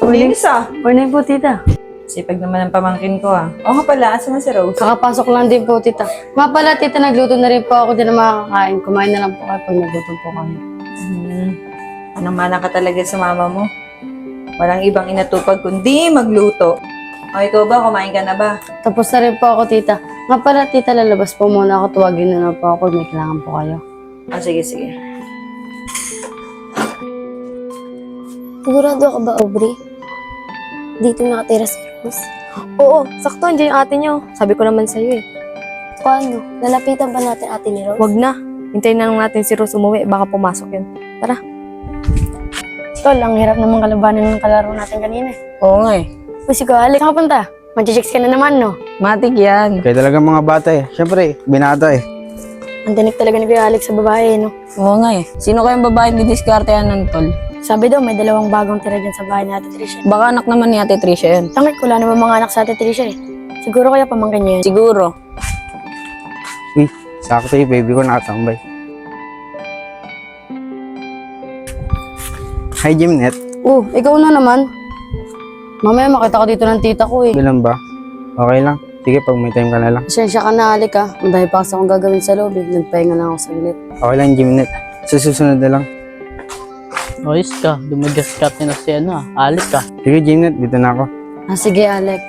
Linis ah. Morning po, tita. Sipag naman ang pamangkin ko ah. Oo nga pala, asan na si Rose? Kakapasok lang din po, tita. Nga pala, tita, nagluto na rin po ako dyan na makakain. Kumain na lang po kayo pag nagutom po kayo. Anong mana ka talaga sa mama mo? Walang ibang inatupag kundi magluto. O ikaw ba, kumain ka na ba? Tapos na rin po ako, tita. Nga pala, tita, lalabas po muna ako. Tuwagin na lang po ako. May kailangan po kayo. Ah, sige, sige. Sigurado ka ba, Aubrey? Dito nakatira si Rose? Oo, sakto, andyan yung ate niyo. Sabi ko naman sa'yo eh. Paano? Lalapitan ba natin ate ni Rose? Wag na. Hintayin na lang natin si Rose umuwi. Baka pumasok yun. Tara. Tol, ang hirap naman kalabanin ng kalaro natin kanina. Oo nga eh. Uy, Alex, saan ka punta? Manchichicks ka na naman, no? Matik yan. Kaya talaga mga bata eh. Siyempre, binata eh. Ang tinik talaga ni Kuya Alex sa babae, no? Oo nga eh. Sino kayang babaeng didiscarte yan ng tol? Sabi daw, may dalawang bagong tira dyan sa bahay ni Ate Tricia. Baka anak naman ni Ate Tricia yun. Tangit, wala naman mga anak sa Ate Tricia eh. Siguro kaya pamangkin niya yun. Siguro. Uy, sakto eh, baby ko nakatambay. Hi, Jimnet. Oh, ikaw na naman. Mamaya makita ko dito ng tita ko eh. Bilang ba? Okay lang. Sige, pag may time ka na lang. Pasensya ka na, Alec ah. Ang dahil pa kasi akong gagawin sa loob eh. Nagpahinga lang ako saglit. Okay lang, Jimnet. Sa susunod na lang. Ayos ka, dumagaskat na si Alec ka. Sige, Jimnet, dito na ako. Ah, sige, Alec.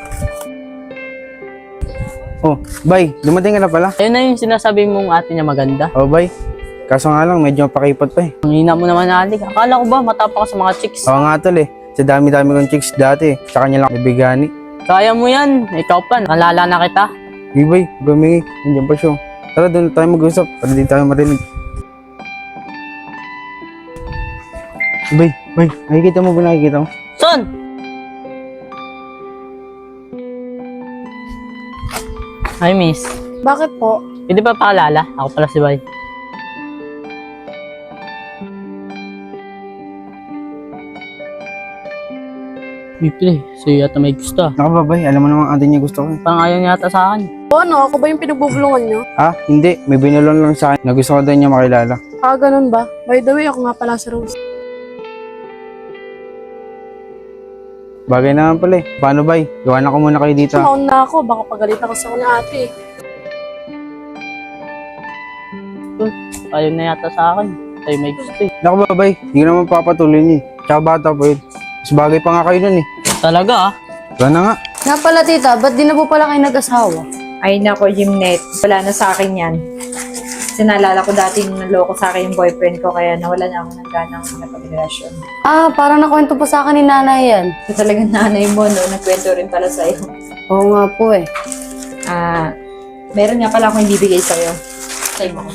Oh, bye. Dumating ka na pala. Ayun na yung sinasabi mong ate niya maganda. Oh, bye. Kaso nga lang, medyo pakipot pa eh. Ang hina mo naman, Alec. Akala ko ba matapang ka sa mga chicks? Oo nga tol eh. Sa dami-dami kong chicks dati eh. Sa kanya lang nabigani. Kaya mo yan. Ikaw pa, nalala na kita. Sige, bye. Gumingi. Nandiyan pa siya. Tara, doon tayo mag-usap. Para di tayo marinig. Bye, bye. Nakikita mo ba nakikita mo? Son! Hi, miss. Bakit po? Pwede ba pakilala? Ako pala si Bay. Bipre, sa'yo yata may gusto ah. Naka ba, bye? Alam mo naman ate niya gusto ko eh. Parang ayaw niya yata sa akin. O ano, ako ba yung pinagbubulungan niyo? Ah, hindi. May binulon lang sa akin na gusto ko daw niya makilala. Ah, ganun ba? By the way, ako nga pala si Rose. Bagay naman pala eh. Paano, bye? Gawa na ko muna kayo dito. Tumaon na ako, baka pagalitan ko sa kanya ate. Ayaw na yata sa akin. Sa'yo may gusto eh. Naka ba, bye? Hindi ko naman papatuloy niya eh. Tsaka bata pa yun. Mas bagay pa nga kayo nun eh. Talaga ah. Wala na nga. Nga pala, tita, ba't di na po pala kayo nag-asawa? Ay nako, Jimnet. Wala na sa akin yan. Kasi naalala ko dati yung naloko sa akin yung boyfriend ko, kaya nawala na ako ng ganang nakapagrelasyon. Ah, parang nakwento po sa akin ni nanay yan. So talagang nanay mo, no? Nagkwento rin pala sa'yo. Oo nga po eh. Ah, meron nga pala akong ibibigay sa'yo. Sa'yo mo ko.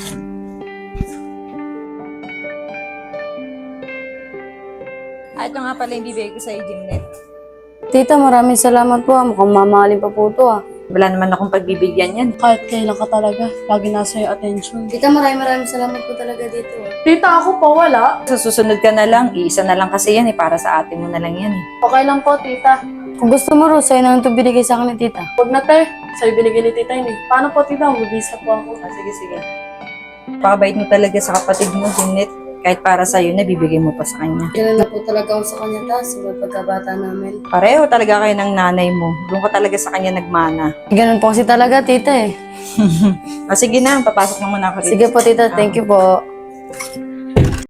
Ito nga pala yung bibigay ko sa'yo, Jimnet. Tita, maraming salamat po ah. Mukhang mamahalin pa po to ah. Wala naman akong pagbibigyan yan. Kahit kailan ka talaga, lagi nasa iyo attention. Tita, maraming salamat po talaga dito ah. Tita, ako po wala. Sa susunod ka na lang, iisa na lang kasi yan eh, para sa ate mo na lang yan eh. Okay lang po, tita. Kung gusto mo, Rose, sa'yo na lang ito binigay sa akin ni tita. Huwag na te, sa'yo binigyan ni tita yun eh. Paano po, tita? Mabisa po ako. Ah, sige, sige. Pakabait mo talaga sa kapatid mo, Jimnet. Kahit para sa'yo, nabibigay mo pa sa kanya. Kailan na po talaga ako sa kanya taas, sa pagkabata namin. Pareho talaga kayo ng nanay mo. Doon ka talaga sa kanya nagmana. Ganun po kasi talaga, tita eh. Ah, sige na, papasok na muna ako dito. Sige po, tita. Thank you po.